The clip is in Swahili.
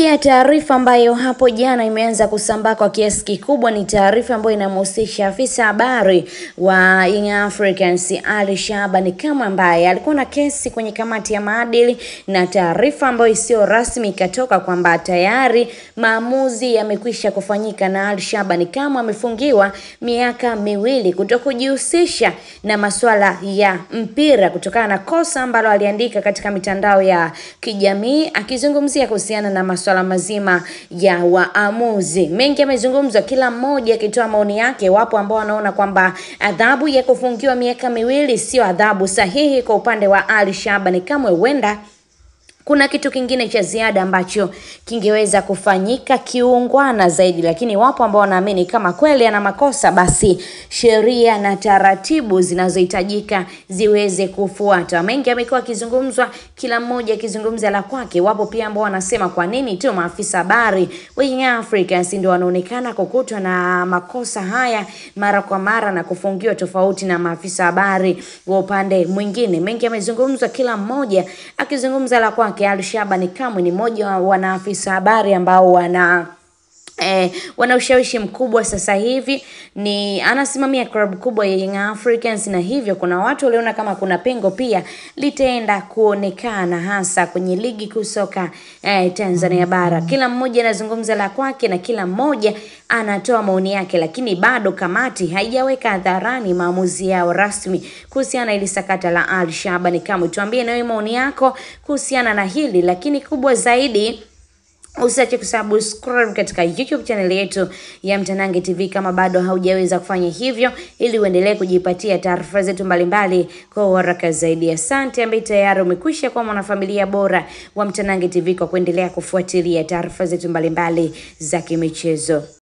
Ya taarifa ambayo hapo jana imeanza kusambaa kwa kiasi kikubwa ni taarifa ambayo inamhusisha afisa habari wa Young Africans Ali Shabani Kamwe ambaye alikuwa na kesi kwenye kamati ya maadili, na taarifa ambayo sio rasmi ikatoka kwamba tayari maamuzi yamekwisha kufanyika na Ali Shabani Kamwe amefungiwa miaka 2 kutokujihusisha na masuala ya mpira kutokana na kosa ambalo aliandika katika mitandao ya kijamii akizungumzia kuhusiana na masuala mazima ya waamuzi. Mengi yamezungumzwa, kila mmoja akitoa maoni yake. Wapo ambao wanaona kwamba adhabu ya kufungiwa miaka 2 sio adhabu sahihi kwa upande wa Ali Shabani Kamwe. Huenda kuna kitu kingine cha ziada ambacho kingeweza kufanyika kiungwana zaidi, lakini wapo ambao wanaamini kama kweli ana makosa basi sheria na taratibu zinazohitajika ziweze kufuatwa. Mengi yamekuwa kizungumzwa, kila mmoja akizungumza la kwake. Wapo pia ambao wanasema kwa nini tu maafisa habari wa Young Africans ndio wanaonekana kukutwa na makosa haya mara kwa mara na kufungiwa tofauti na maafisa habari wa upande mwingine. Mengi yamezungumzwa, kila mmoja akizungumza la kwake. Ali Shabani Kamwe ni mmoja wa wanaafisa habari ambao wana ushawishi mkubwa sasa hivi, ni anasimamia club kubwa ya Young Africans, na hivyo kuna watu waliona kama kuna pengo pia litaenda kuonekana hasa kwenye ligi kuu soka Tanzania bara. Kila mmoja anazungumza la kwake na kila mmoja anatoa maoni yake, lakini bado kamati haijaweka hadharani maamuzi yao rasmi kuhusiana ili sakata la Ali Shabani Kamwe. Tuambie nawe maoni yako kuhusiana na hili, lakini kubwa zaidi usiache kusubscribe katika YouTube channel yetu ya Mtanange TV kama bado haujaweza kufanya hivyo, ili uendelee kujipatia taarifa zetu mbalimbali kwa haraka zaidi. Asante ambaye tayari umekwisha kuwa mwanafamilia bora wa Mtanange TV kwa kuendelea kufuatilia taarifa zetu mbalimbali za kimichezo.